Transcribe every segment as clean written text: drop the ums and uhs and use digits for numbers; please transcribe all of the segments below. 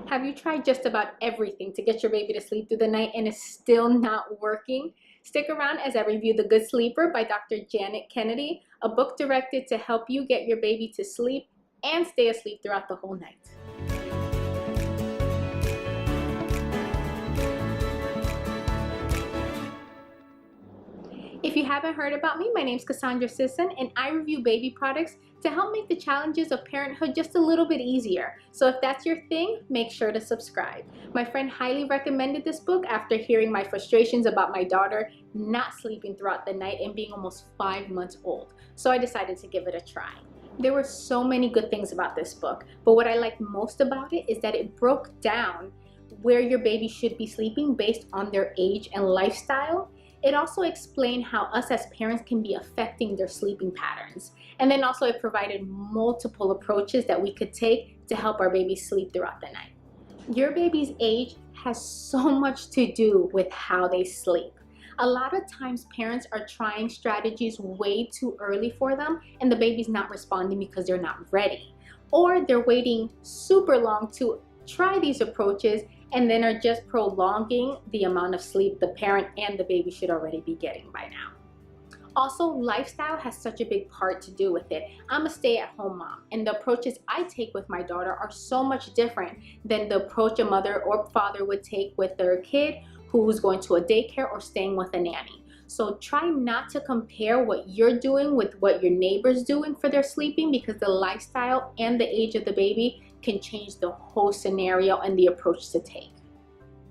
Have you tried just about everything to get your baby to sleep through the night and it's still not working? Stick around as I review The Good Sleeper by Dr. Janet Kennedy, a book directed to help you get your baby to sleep and stay asleep throughout the whole night. If you haven't heard about me, my name's Kasandra and I review baby products to help make the challenges of parenthood just a little bit easier. So if that's your thing, make sure to subscribe. My friend highly recommended this book after hearing my frustrations about my daughter not sleeping throughout the night and being almost 5 months old. So I decided to give it a try. There were so many good things about this book, but what I liked most about it is that it broke down where your baby should be sleeping based on their age and lifestyle. It also explained how us as parents can be affecting their sleeping patterns. And then also it provided multiple approaches that we could take to help our baby sleep throughout the night. Your baby's age has so much to do with how they sleep. A lot of times parents are trying strategies way too early for them and the baby's not responding because they're not ready. Or they're waiting super long to try these approaches and then are just prolonging the amount of sleep the parent and the baby should already be getting by now. Also, lifestyle has such a big part to do with it. I'm a stay-at-home mom, and the approaches I take with my daughter are so much different than the approach a mother or father would take with their kid who's going to a daycare or staying with a nanny. So try not to compare what you're doing with what your neighbor's doing for their sleeping, because the lifestyle and the age of the baby can change the whole scenario and the approach to take.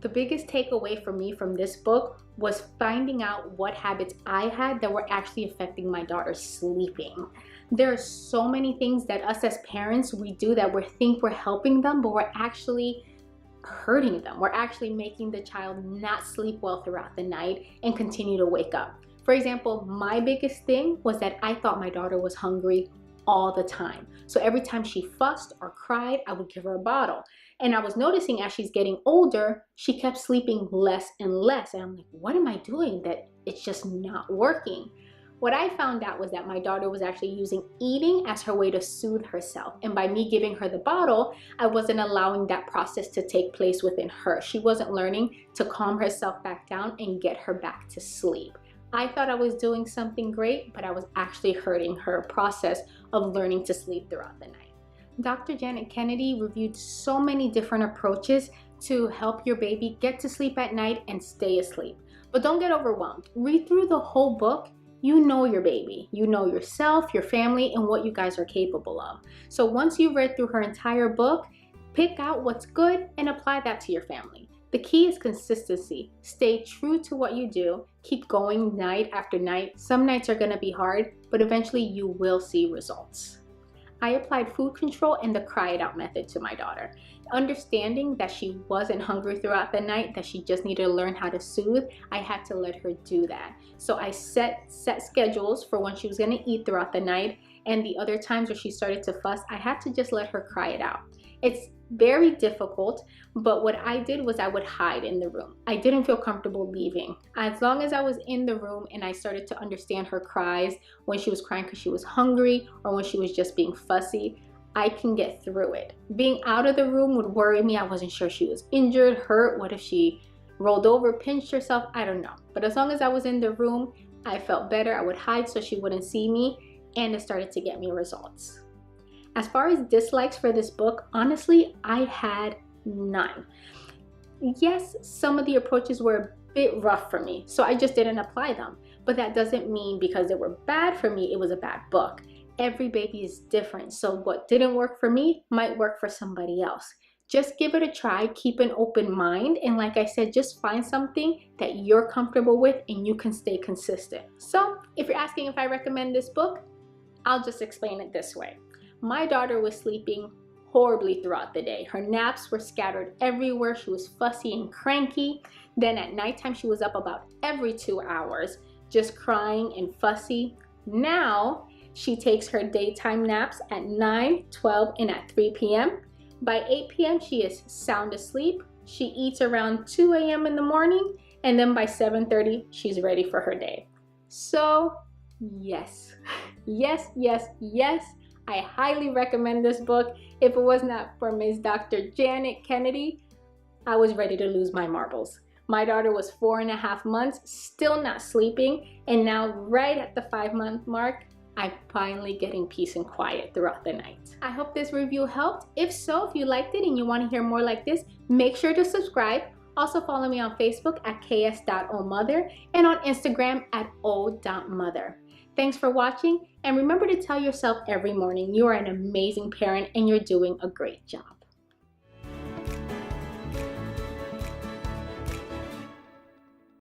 The biggest takeaway for me from this book was finding out what habits I had that were actually affecting my daughter's sleeping. There are so many things that us as parents we do that we think we're helping them, but we're actually hurting them. We're actually making the child not sleep well throughout the night and continue to wake up. For example, my biggest thing was that I thought my daughter was hungry all the time. So every time she fussed or cried, I would give her a bottle. And I was noticing as she's getting older, she kept sleeping less and less. And I'm like, what am I doing that it's just not working? What I found out was that my daughter was actually using eating as her way to soothe herself. And by me giving her the bottle, I wasn't allowing that process to take place within her. She wasn't learning to calm herself back down and get her back to sleep. I thought I was doing something great, but I was actually hurting her process of learning to sleep throughout the night. Dr. Janet Kennedy reviewed so many different approaches to help your baby get to sleep at night and stay asleep. But don't get overwhelmed. Read through the whole book. You know your baby, you know yourself, your family, and what you guys are capable of. So once you've read through her entire book, pick out what's good and apply that to your family. The key is consistency. Stay true to what you do. Keep going night after night. Some nights are going to be hard, but eventually you will see results. I applied food control and the cry it out method to my daughter. Understanding that she wasn't hungry throughout the night, that she just needed to learn how to soothe, I had to let her do that. So I set schedules for when she was going to eat throughout the night, and the other times where she started to fuss, I had to just let her cry it out. It's very difficult, but what I did was I would hide in the room. I didn't feel comfortable leaving. As long as I was in the room and I started to understand her cries when she was crying because she was hungry or when she was just being fussy, I can get through it. Being out of the room would worry me. I wasn't sure she was injured, hurt. What if she rolled over, pinched herself? I don't know. But as long as I was in the room, I felt better. I would hide so she wouldn't see me, and it started to get me results. As far as dislikes for this book, honestly, I had none. Yes, some of the approaches were a bit rough for me, so I just didn't apply them. But that doesn't mean because they were bad for me, it was a bad book. Every baby is different, so what didn't work for me might work for somebody else. Just give it a try, keep an open mind, and like I said, just find something that you're comfortable with and you can stay consistent. So if you're asking if I recommend this book, I'll just explain it this way. My daughter was sleeping horribly throughout the day. Her naps were scattered everywhere. She was fussy and cranky. Then at nighttime, she was up about every 2 hours, just crying and fussy. Now, she takes her daytime naps at 9, 12, and at 3 p.m. By 8 p.m., she is sound asleep. She eats around 2 a.m. in the morning, and then by 7:30, she's ready for her day. So, yes, yes, yes, yes, I highly recommend this book. If it was not for Ms. Dr. Janet Kennedy, I was ready to lose my marbles. My daughter was 4.5 months, still not sleeping, and now right at the 5-month mark, I'm finally getting peace and quiet throughout the night. I hope this review helped. If so, if you liked it and you want to hear more like this, make sure to subscribe. Also follow me on Facebook at ks.omother and on Instagram at o.mother. Thanks for watching, and remember to tell yourself every morning you are an amazing parent and you're doing a great job.